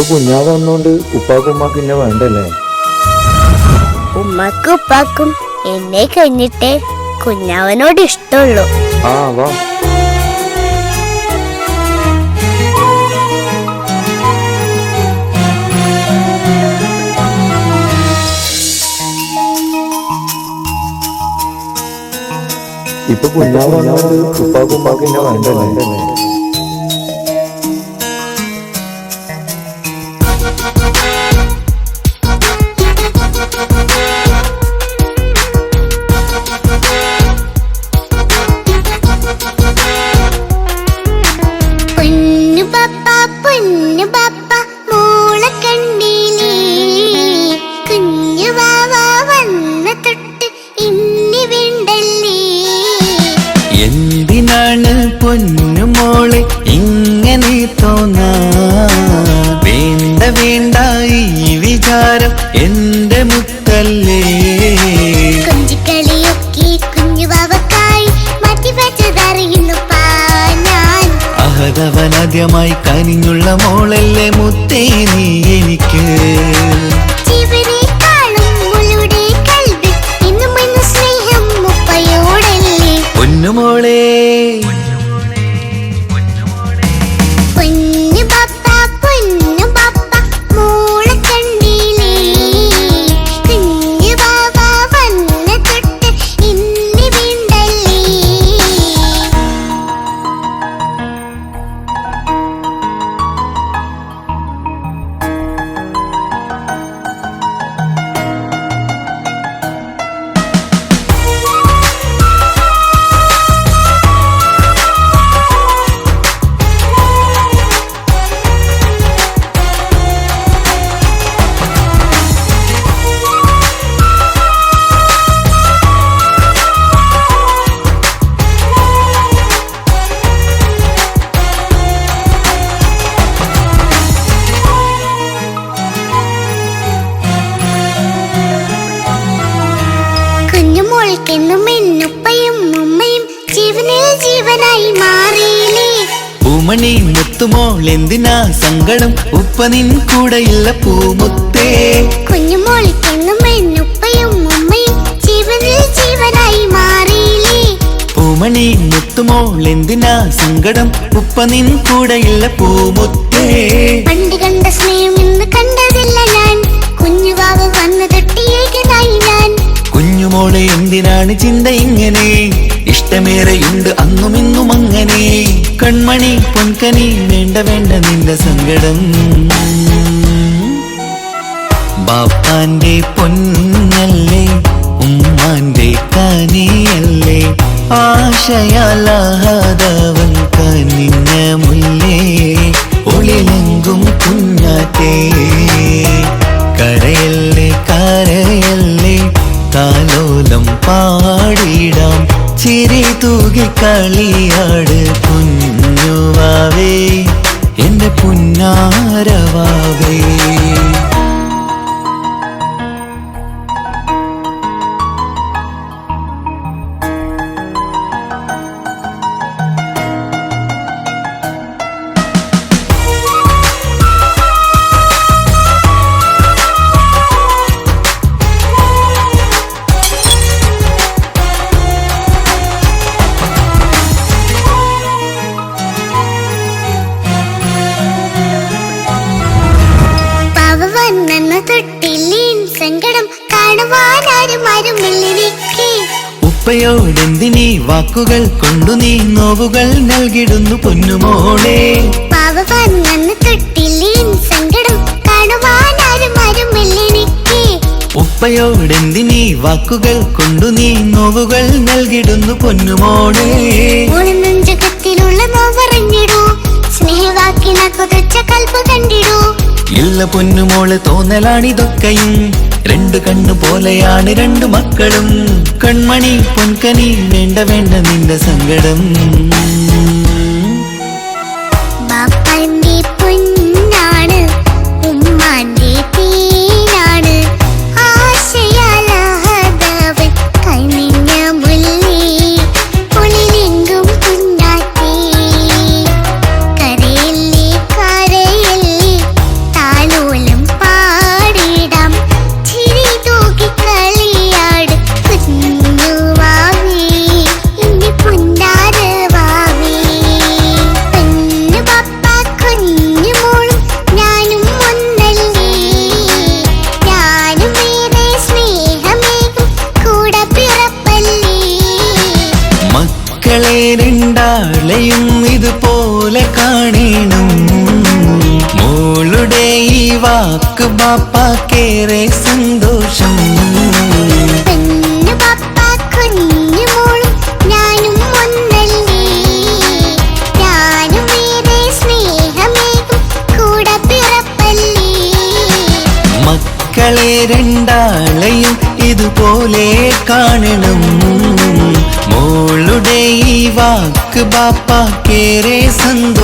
ഇപ്പൊ കുഞ്ഞാവ് വന്നോണ്ട് ഉപ്പാക്കും ഉമ്മാക്കും എന്നെ വേണ്ടല്ലേ? ഉമ്മക്കും ഉപ്പാക്കും എന്നെ കഴിഞ്ഞിട്ടേ കുഞ്ഞാവനോട് ഇഷ്ടമുള്ളൂ. ആ വാ. ഇപ്പൊ കുഞ്ഞാവ് വന്നോണ്ട് ഉപ്പാക്കും ഉമ്മാക്കും എന്നെ വേണ്ടല്ലേ? എന്തിനാണ് പൊന്നുമോളെ ഇങ്ങനെ തോന്നാ? വേണ്ട വേണ്ട ഈ വിചാരം എന്റെ മുത്തല്ലേ. അഹതവനാദ്യമായി കനിഞ്ഞുള്ള മോളല്ലേ മുത്തേ നീ എനിക്ക്. പൊന്നുമോളെ പൂമണി മുത്തുമോൾ എന്തിനാ സങ്കടം? ഉപ്പ നിൻ കൂടെയില്ല പൂമുത്തേ. പൂമണി മുത്തുമോൾ എന്തിനാ സങ്കടം? ഉപ്പ നിൻ കൂടെയില്ല പൂമുത്തേ. പണ്ട് കണ്ട സ്നേഹം ഇന്ന് കണ്ടതില്ല ഞാൻ. കുഞ്ഞുവാവ വന്നു തൊട്ടിയേകനായി ഞാൻ. കുഞ്ഞുമോളെ എന്തിനാണ് ചിന്ത ഇങ്ങനെ? ഇഷ്ടമേറെയുണ്ട് അന്നും ഇന്നും അങ്ങനെ. കൺമണി പൊൻകനി വേണ്ട വേണ്ട നിന്റെ സങ്കടം. ബാപ്പാന്റെ പൊന്നല്ലേ ഉമ്മാന്റെ കനിയല്ലേ. ആശയാലാഹതവൻ കനിഞ്ഞ മുല്ലേ. ഒളിലെങ്കും കുഞ്ഞാറ്റേ കരയല്ലേ കരയല്ലേ. താലോലം പാടിടാം ചിരി തൂകി കളിയാട് കുഞ്ഞുവാവേ എന്റെ പുന്നാരവാവേ. ഉപ്പയോടെന്തിനീ വാക്കുകൾ കൊണ്ടു നീ നോവുകൾ നൽകിടുന്നു പൊന്നുമോളെ. ഉപ്പയോടെന്തിനീ വാക്കുകൾ കൊണ്ടു നീ നോവുകൾ നൽകിടുന്നു പൊന്നുമോളെ. ഇല്ല പൊന്നുമോളെ തോന്നലാണിതൊക്കെയും. രണ്ടു കണ്ണു പോലെയാണ് രണ്ടു മക്കളും. കൺമണി പൊൻകനി വേണ്ട വേണ്ട നിന്റെ സങ്കടം. ബാപ്പാന്റെ പൊന്നാണ് ഉമ്മാന്റെ തീനാണ്. ആശയാലാഹതവൻ കനിഞ്ഞ മുല്ലേ. ഒളിലെങ്കും കുഞ്ഞാറ്റേ കരയല്ലേ കരയല്ലേ. രണ്ടാളെയും ഇതുപോലെ കാണണം. മോളുടെ ഈ വാക്ക് ബാപ്പാക്കേറെ സന്തോഷം. പെണ്ണു പപ്പ കുഞ്ഞു മോളും ഞാനും ഒന്നല്ലേ, ഞാനും ഏറെ സ്നേഹമേകും കൂടെ പിറപ്പല്ലേ. മക്കളെ രണ്ടാളെയും ഇതുപോലെ കാണണം. മോളുടെ ഈ വാക്ക് ബാപ്പാക്കേറെ സന്തോഷം.